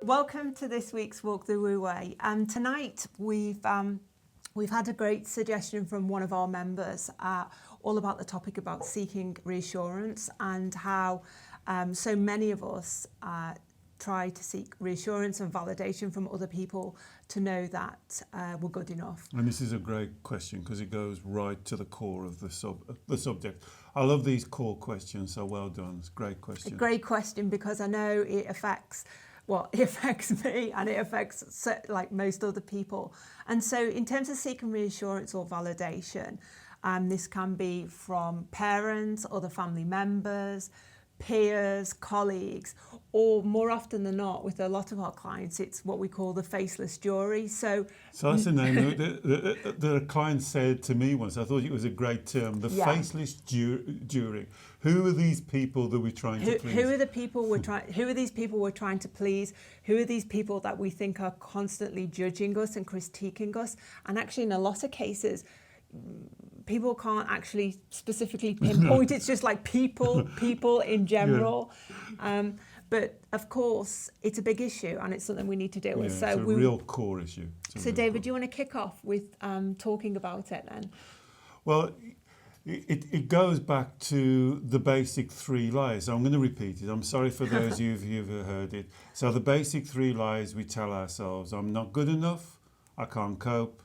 Welcome to this week's Walk the Wu Wei. And tonight we've had a great suggestion from one of our members, all about the topic about seeking reassurance and how so many of us try to seek reassurance and validation from other people to know that we're good enough. And this is a great question because it goes right to the core of the subject. I love these core questions, so well done. It's a great question. A great question because I know it affects me and it affects like most other people. And so in terms of seeking reassurance or validation, this can be from parents, other family members, peers, colleagues, or more often than not, with a lot of our clients, it's what we call the faceless jury. So that's the name that a client said to me once. I thought it was a great term, the faceless jury. Who are these people that we're trying to please? Who are the people who are these people we're trying to please? Who are these people that we think are constantly judging us and critiquing us? And actually, in a lot of cases, people can't actually specifically pinpoint. It's just like people in general. Yeah. But of course, it's a big issue and it's something we need to deal with. So it's a real core issue. So David, do you want to kick off with talking about it then? Well, it goes back to the basic three lies. I'm going to repeat it. I'm sorry for those of you who've heard it. So the basic three lies we tell ourselves: I'm not good enough, I can't cope,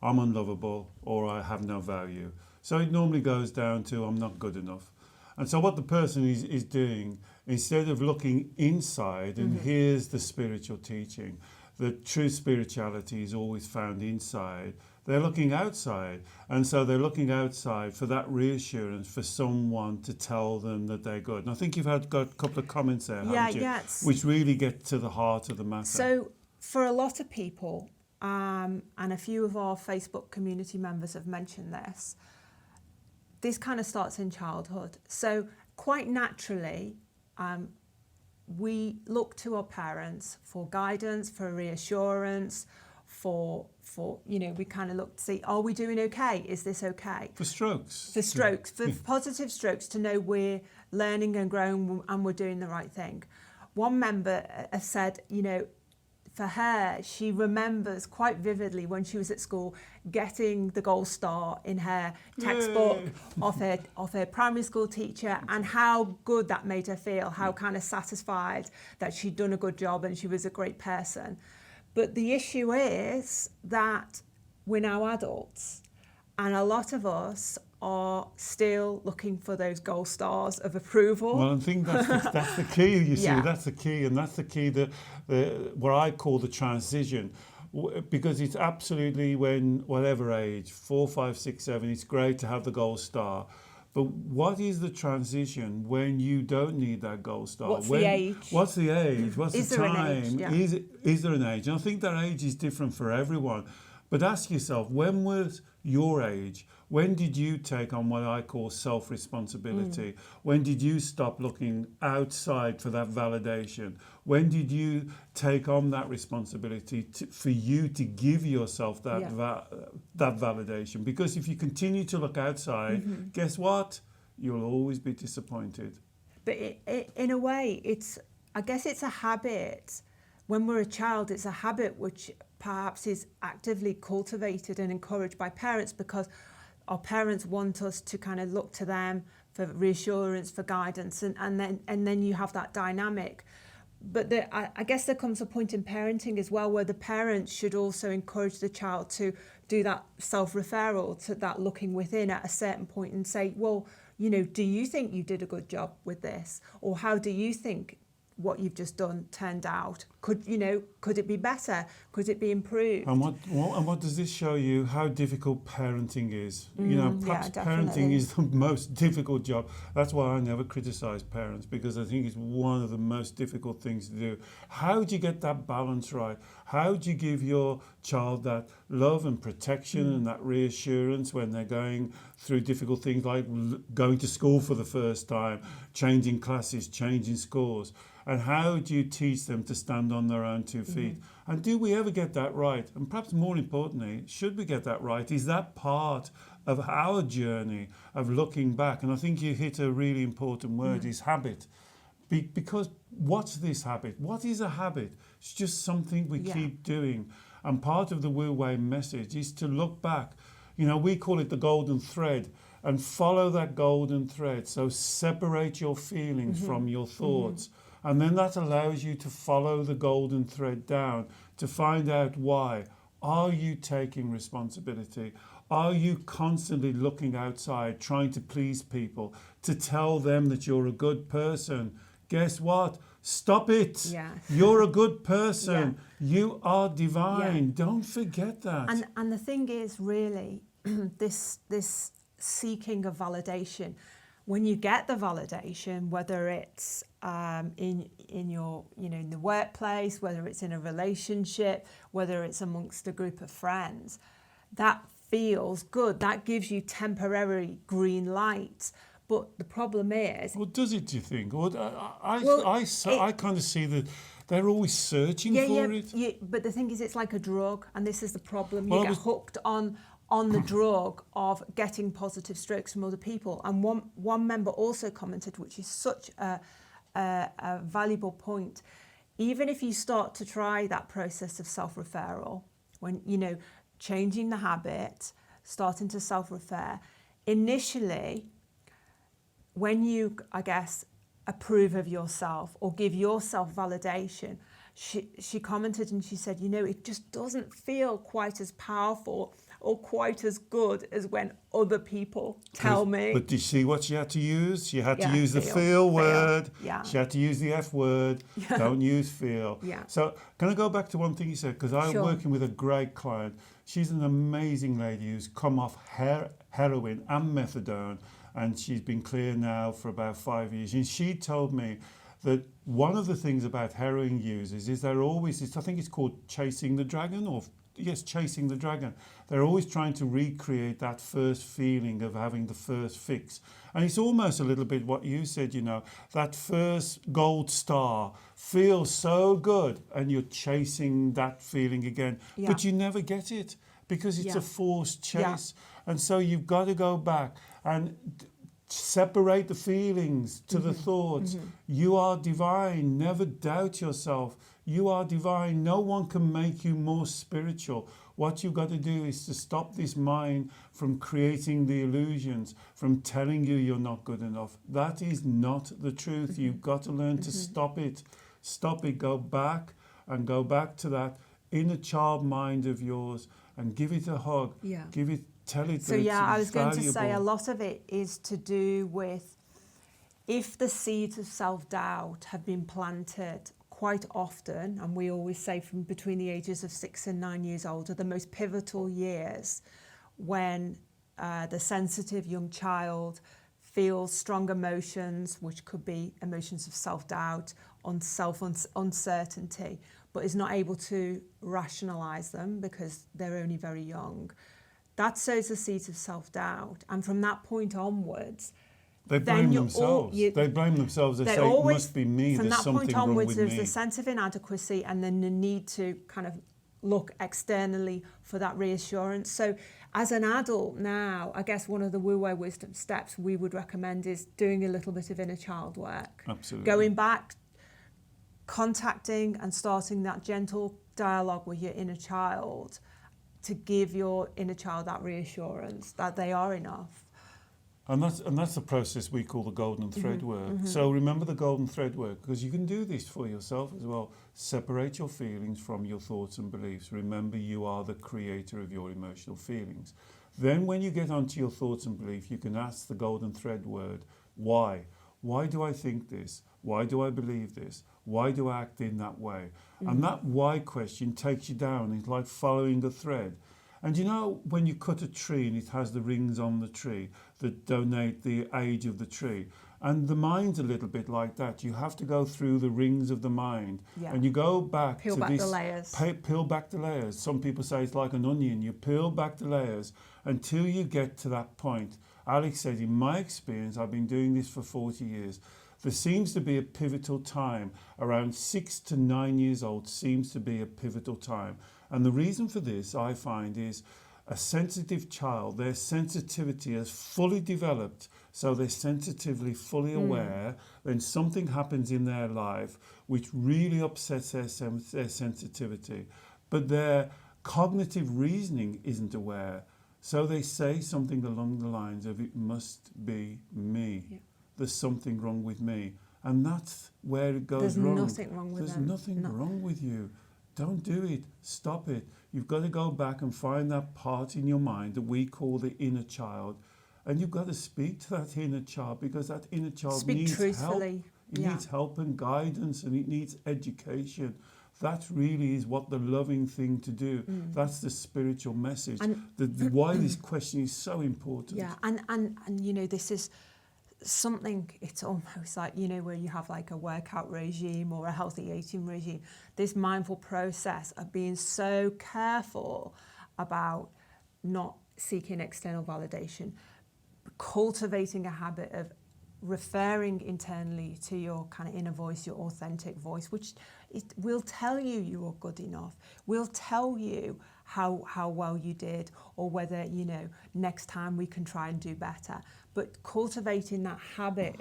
I'm unlovable, or I have no value. So it normally goes down to I'm not good enough. And so what the person is doing, instead of looking inside, and here's the spiritual teaching, the true spirituality is always found inside, they're looking outside. And so they're looking outside for that reassurance, for someone to tell them that they're good. And I think you've got a couple of comments there, haven't you? Yes. Which really get to the heart of the matter. So for a lot of people, and a few of our Facebook community members have mentioned this kind of starts in childhood. So quite naturally, we look to our parents for guidance, for reassurance, for we kind of look to see, are we doing okay? Is this okay? For strokes. For positive strokes, to know we're learning and growing and we're doing the right thing. One member has said, for her, she remembers quite vividly when she was at school getting the gold star in her textbook off her primary school teacher, and how good that made her feel, how kind of satisfied that she'd done a good job and she was a great person. But the issue is that we're now adults, and a lot of us are still looking for those gold stars of approval. Well, I think that's the key, you see, that's the key, and that's the key that what I call the transition, because it's absolutely when, whatever age, 4, 5, 6, 7, it's great to have the gold star. But what is the transition when you don't need that gold star? What's the age? What's the age? What's is the there time? An age? Yeah. Is there an age? And I think that age is different for everyone. But ask yourself, when was your age? When did you take on what I call self-responsibility? When did you stop looking outside for that validation? When did you take on that responsibility for you to give yourself that that validation? Because if you continue to look outside, guess what? You'll always be disappointed. But in a way, I guess it's a habit. When we're a child, it's a habit which perhaps is actively cultivated and encouraged by parents, because our parents want us to kind of look to them for reassurance, for guidance, and then you have that dynamic. But I guess there comes a point in parenting as well where the parents should also encourage the child to do that self-referral, to that looking within at a certain point and say, well, do you think you did a good job with this? Or how do you think what you've just done turned out? Could it be better? Could it be improved? And what does this show you? How difficult parenting is. Perhaps parenting is the most difficult job. That's why I never criticize parents, because I think it's one of the most difficult things to do. How do you get that balance right? How do you give your child that love and protection and that reassurance when they're going through difficult things like going to school for the first time, changing classes, changing scores? And how do you teach them to stand on their own 2 feet? And do we ever get that right? And perhaps more importantly, should we get that right? Is that part of our journey of looking back? And I think you hit a really important word, is habit. Because what's this habit? What is a habit? It's just something we keep doing. And part of the Wu Wei message is to look back. We call it the golden thread, and follow that golden thread. So separate your feelings from your thoughts. And then that allows you to follow the golden thread down to find out why. Are you taking responsibility? Are you constantly looking outside, trying to please people, to tell them that you're a good person? Guess what? Stop it. Yeah. You're a good person. You are divine. Don't forget that. And the thing is, really, this seeking of validation, when you get the validation, whether it's in your in the workplace, whether it's in a relationship, whether it's amongst a group of friends, that feels good. That gives you temporary green light. But the problem is, Well, does it? Do you think? Or I kind of see that they're always searching for it. Yeah, but the thing is, it's like a drug, and this is the problem. Well, You get hooked on the drug of getting positive strokes from other people. And one member also commented, which is such a valuable point. Even if you start to try that process of self-referral, when changing the habit, starting to self-refer, initially, when you, I guess, approve of yourself or give yourself validation, she commented and she said, it just doesn't feel quite as powerful or quite as good as when other people tell me. But do you see what she had to use? She had to use the feel word. Yeah. She had to use the F word. Don't use feel. Yeah. So can I go back to one thing you said? Because I'm working with a great client. She's an amazing lady who's come off heroin and methadone, and she's been clear now for about 5 years. And she told me that one of the things about heroin users is they're always, I think it's called chasing the dragon, chasing the dragon. They're always trying to recreate that first feeling of having the first fix. And it's almost a little bit what you said, that first gold star feels so good and you're chasing that feeling again, but you never get it because it's a forced chase. And so you've got to go back and separate the feelings to the thoughts. You are divine. Never doubt yourself. You are divine. No one can make you more spiritual. What you've got to do is to stop this mind from creating the illusions, from telling you you're not good enough. That is not the truth. You've got to learn to stop it. Stop it. Go back to that inner child mind of yours and give it a hug. Tell it that I was going valuable. to say a lot of it is to do with if the seeds of self-doubt have been planted quite often, and we always say from between the ages of 6 and 9 years old are the most pivotal years when the sensitive young child feels strong emotions, which could be emotions of self-doubt, uncertainty, but is not able to rationalise them because they're only very young. That sows the seeds of self-doubt. And from that point onwards, they blame themselves. They blame themselves. They say, it must be me, there's something wrong with me. From that point onwards, there's a sense of inadequacy and then the need to kind of look externally for that reassurance. So as an adult now, I guess one of the Wu Wei wisdom steps we would recommend is doing a little bit of inner child work. Absolutely. Going back, contacting and starting that gentle dialogue with your inner child to give your inner child that reassurance that they are enough. And that's the process we call the golden thread work. So remember the golden thread work, because you can do this for yourself as well. Separate your feelings from your thoughts and beliefs. Remember, you are the creator of your emotional feelings. Then when you get onto your thoughts and beliefs, you can ask the golden thread word, why? Why do I think this? Why do I believe this? Why do I act in that way? And that why question takes you down. It's like following a thread. And when you cut a tree and it has the rings on the tree that donate the age of the tree, and the mind's a little bit like that. You have to go through the rings of the mind, and you go back peel back the layers. Peel back the layers. Some people say it's like an onion. You peel back the layers until you get to that point. Alex said, in my experience, I've been doing this for 40 years. There seems to be a pivotal time. Around 6 to 9 years old seems to be a pivotal time. And the reason for this, I find, is A sensitive child, their sensitivity is fully developed, so they're sensitively fully aware. Then something happens in their life which really upsets their sensitivity, but their cognitive reasoning isn't aware. So they say something along the lines of, it must be me. Yeah. There's something wrong with me. And that's where it goes There's wrong. nothing wrong with There's them. nothing No. wrong with you. Don't do it. Stop it. You've got to go back and find that part in your mind that we call the inner child. And you've got to speak to that inner child, because that inner child Speak needs help. truthfully. It Yeah. needs help and guidance, and it needs education. That really is what the loving thing to do. That's the spiritual message. And Why this question is so important. Yeah, and you know, this is something, it's almost like, you know, where you have like a workout regime or a healthy eating regime, this mindful process of being so careful about not seeking external validation, cultivating a habit of referring internally to your kind of inner voice, your authentic voice, which it will tell you you are good enough, will tell you how well you did, or whether, you know, next time we can try and do better. But cultivating that habit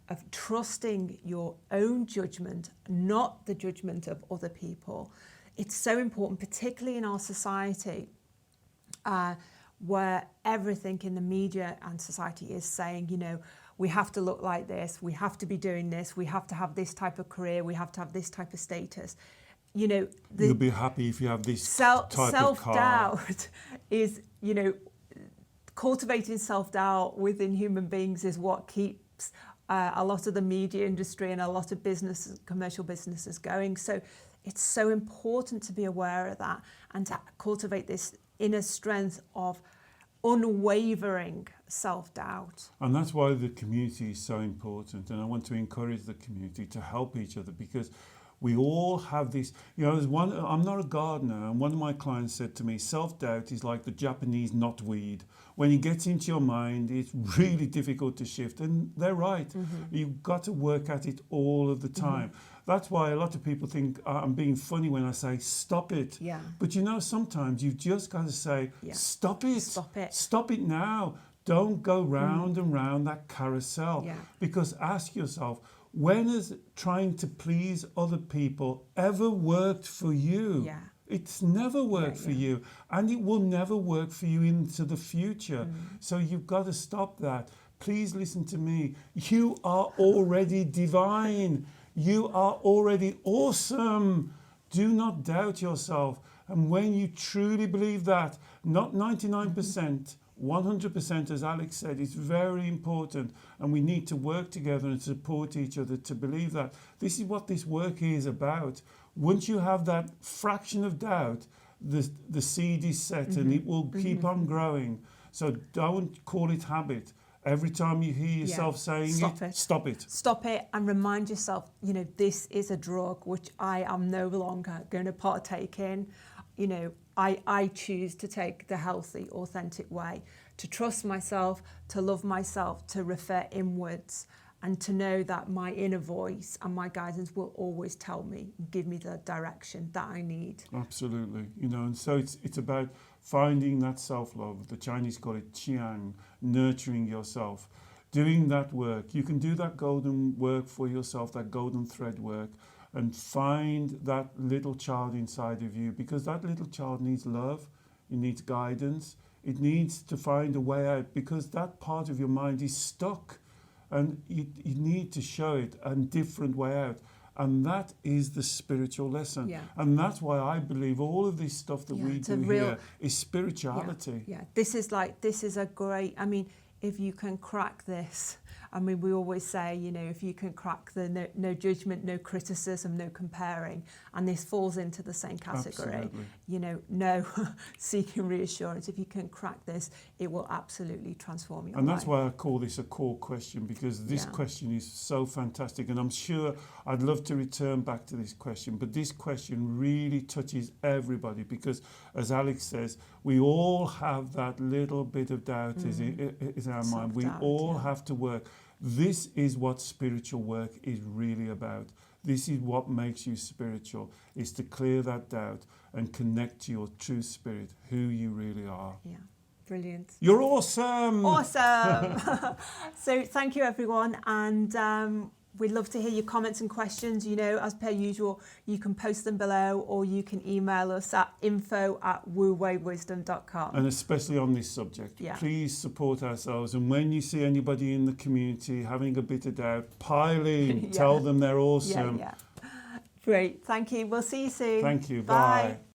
of trusting your own judgment, not the judgment of other people. It's so important, particularly in our society, where everything in the media and society is saying, you know, we have to look like this, we have to be doing this, we have to have this type of career, we have to have this type of status. You know, You'll be happy if you have this type of car. Self-doubt is, you know, cultivating self-doubt within human beings is what keeps a lot of the media industry and a lot of businesses, commercial businesses going. So it's so important to be aware of that and to cultivate this inner strength of unwavering self-doubt. And that's why the community is so important. And I want to encourage the community to help each other, because we all have this, you know, I'm not a gardener, and one of my clients said to me, self-doubt is like the Japanese knotweed. When it gets into your mind, it's really difficult to shift. And they're right. You've got to work at it all of the time. That's why a lot of people think I'm being funny when I say, stop it. Yeah. But you know, sometimes you've just got to say, stop it. Stop it. Stop it now. Don't go round and round that carousel. Yeah. Because ask yourself, when has trying to please other people ever worked for you? Yeah. It's never worked for you, and it will never work for you into the future. So you've got to stop that. Please listen to me. You are already divine. You are already awesome. Do not doubt yourself. And when you truly believe that, not 99%, 100%, as Alex said, is very important, and we need to work together and support each other to believe that. This is what this work is about. Once you have that fraction of doubt, the seed is set and it will keep on growing. So don't call it habit. Every time you hear yourself saying stop it. Stop it and remind yourself, you know, this is a drug which I am no longer going to partake in. You know, I choose to take the healthy, authentic way, to trust myself, to love myself, to refer inwards, and to know that my inner voice and my guidance will always tell me, give me the direction that I need. Absolutely. You know, and so it's about finding that self-love. The Chinese call it qiang, nurturing yourself, doing that work. You can do that golden work for yourself, that golden thread work, and find that little child inside of you, because that little child needs love, it needs guidance, it needs to find a way out, because that part of your mind is stuck, and you need to show it a different way out. And that is the spiritual lesson. Yeah. And that's why I believe all of this stuff that we do here is spirituality. Yeah. This is a great, I mean, if you can crack this, I mean, we always say, you know, if you can crack the no judgment, no criticism, no comparing, and this falls into the same category. Absolutely. You know, no seeking reassurance. If you can crack this, it will absolutely transform your life. And that's why I call this a core question, because this question is so fantastic. And I'm sure I'd love to return back to this question, but this question really touches everybody, because as Alex says, we all have that little bit of doubt is in our mind. We all have to work. This is what spiritual work is really about. This is what makes you spiritual, is to clear that doubt and connect to your true spirit, who you really are. Yeah, brilliant. You're awesome! Awesome. So thank you, everyone. And we'd love to hear your comments and questions. You know, as per usual, you can post them below or you can email us at info@wuweiwisdom.com. And especially on this subject, Yeah. please support ourselves. And when you see anybody in the community having a bit of doubt, pile in, Yeah. tell them they're awesome. Yeah. Great. Thank you. We'll see you soon. Thank you. Bye. Bye.